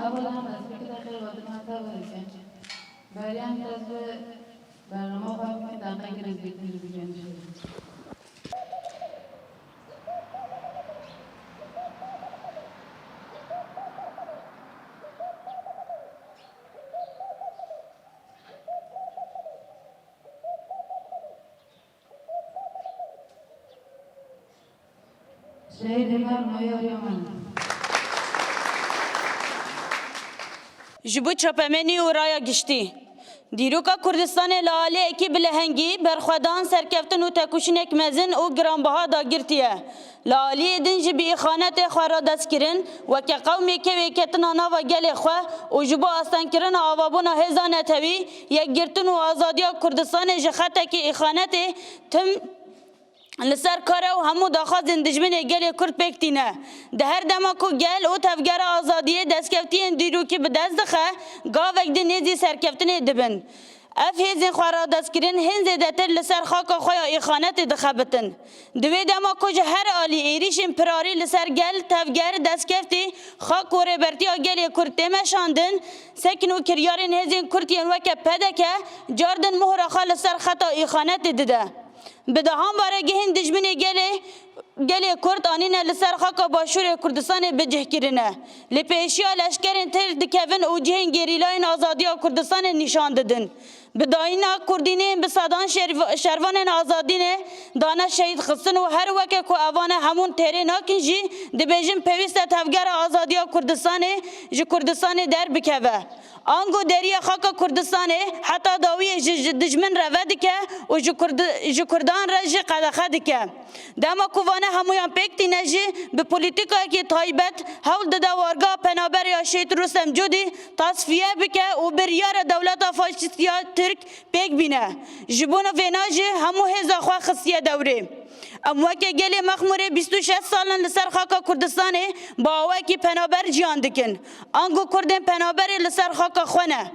اولا از فکر خیر وطن تا ورسیم بریان از برنامه باید دقیق رزبیت می‌بینیم. شهید مار مایاریمان جبو چپمنی و رایا گشتی دیروکا کردستان لاله اکی بلهنگی برخوادان سرکفتن و تکوشنک مزن و گرانبها دا گرتیه لاله دنج بی خانت خوارا دست کرن و که قومی که ویکتنا ناوا گل خواه و جبو آستان کرن آوابونا هزانه توی یک گرتن و آزادیا کردستان جخطه که اخانت تم لسر کاره و همو داخوازن دجمن گل کرد پکتینه ده هر دماکو گل و تفگر آزادیه دستکفتین دیرو که به دست دخه گاوک ده نیزی سرکفتنه دبن اف هزین خوارا دست کرن هنزه دتر لسر خاکا خویا ایخانت دخبتن دوی دماکو جه هر آلی ایریشن پراری لسر گل تفگر دستکفتی خاک و ربرتی ها گل کرد تمشاندن سکن و کریارین هزین کردین وکه پدکه جاردن مهر خال لسر خطا ایخانت دده بدهان باره گهین دجمن گله کرد آنینه لسر خاکا باشور کردستان بجه کرنه لپیشیا لشکرین تر دکوین او جهین گریلاین آزادی کردستان نشان دادن بداینا کردینه بسادان شروان آزادینه دانه شهید خستن و هر وقت که اوانه همون تره ناکنجی دبیجن پیوست تفگر آزادی کردستان جه کردستان در بکوه آنگو دریا خاک کردستان حتی داوی دجمن رود که و جه کردان رج قدخه دکه دما کوانه همویان پکتی نجی به پولیتیکا که تایبت هول داده وارگاه پنابر یا شیط رستم جودی تصفیه بکه و بریار دولت فاشیستیا ترک پیک بینه جبون ویناجی همو هزا خواه خصیه دوره اموکه گلی مخموره 26 سالن لسر خاکا کردستان با اوکی پنابر جیان دکن آنگو کردن پنابر لسر خاکا خونه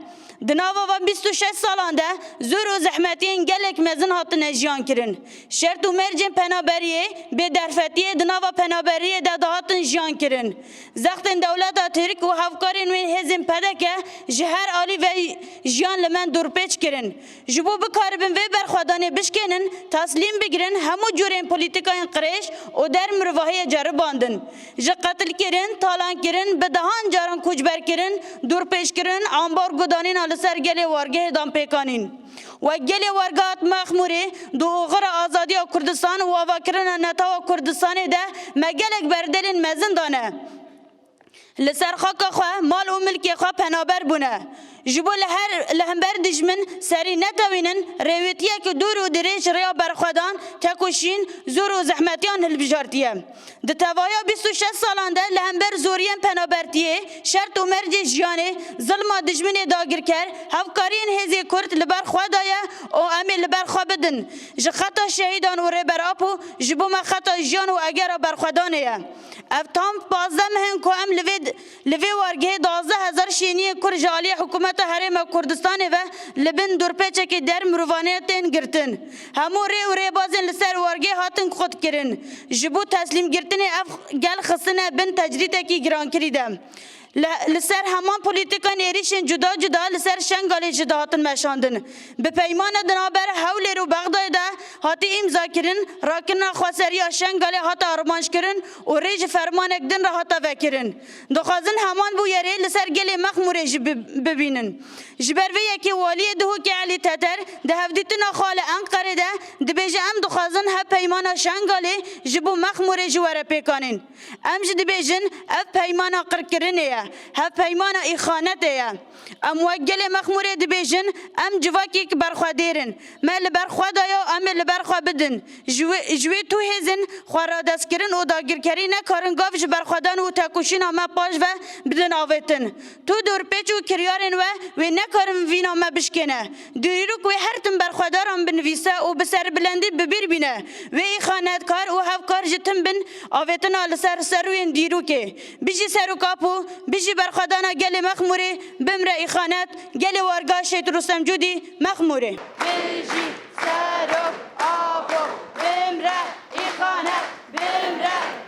دناوا و 26 سالان ده زور و زحمتین گلک مزن هاتن جیان کرن شرط و مرجن پنابریه به درفتیه دناوا پنابریه ده هاتن جیان کرن زختن دولت ترک و هفکارین وین هزم پدکه جهر آلی و جیان لمن دورپیچ کرن جبو بکاربن و برخوادانه بشکنن تسلیم بگیرن همو جورین پولیتیکاین قریش و در مروحه جرباندن جه قتل کرن تالان کرن بدهان جاران کوچبر کرن دورپیچ کرن آنبار گدانین لسر گلی وارگه دام پیکانین و گلی وارگات مخموری دو غر آزادی کردستان و واکرن نتاو کردستان ده مگلک بردلین مزن دانه لسر خاکا خواه مال و ملکی خواه پنابر بونه جبو لهمبر دجمن سری نتوینن رویتیه که دور و دریش ریا برخوادان تکوشین زور و زحمتیان هلبجارتیه ده توایا 26 سالان ده لهمبر زورین پنابرتیه شرط و مرج جیانه ظلم دجمن داگر کر هفکارین هزی کرد لبر خوادایه او امی لبر خوابدن جه خطا شهیدان و ربر آپو جبو ما خطا جیان و اگر برخوادانه افتام 15 مهن که ام لوی وارگه 12,000 شینی کر جالی حکومت حرم کردستان و لبن دورپیچه که در مروانیتین گرتن همو ری و ری بازن لسر وارگه هاتن خود کرن جبو تسلیم گرتن اف گل خصنه بن تجریده کی گران کریدم لسر همان پولیتیکان ایریشن جدا جدا لسر شنگالی جدا هاتن مشاندن به پیمان دنابر حول رو بغداد ده هاتی امضا کرن راکن خواسری شنگالی هاتا آرمانش کرن و ریج فرمان اکدن را هاتا وکرن دخوازن همان بو یری لسر گلی مخموره ببینن جبروی یکی والی دهو که علی تتر ده هفدیتنا خال انقره ده دبیجه ام دخوازن ها پیمان شنگالی جبو مخموره جواره پیکانین ام جدبیجن اف پیمان قر کرنه ها پیمان ایخانته ام وگل مخموره دبیجن ام جواکی که برخوادیرن ما لبرخوادایا ام لبرخوا بدن جوی تو هزن خوارا دست کرن و داگیر کری نکارن گاف برخوادان و تکوشین اما پاش و بدن آویتن تو دور پیچ و کریارن و نکارن وینا ما بشکنه دوری رو که هر تن برخوادارم بنویسه و بسر بلندی ببیر بینه و ایخانتکار و هفکار جتن بن آویتن آل سروین دیرو که بیجی سرو کاپو بیجی برخوادانا گل مخموره بمره ایخانت گل وارگاه شیط رستم جودی مخموره بیجی سرو کاپو بمره ایخانت بمره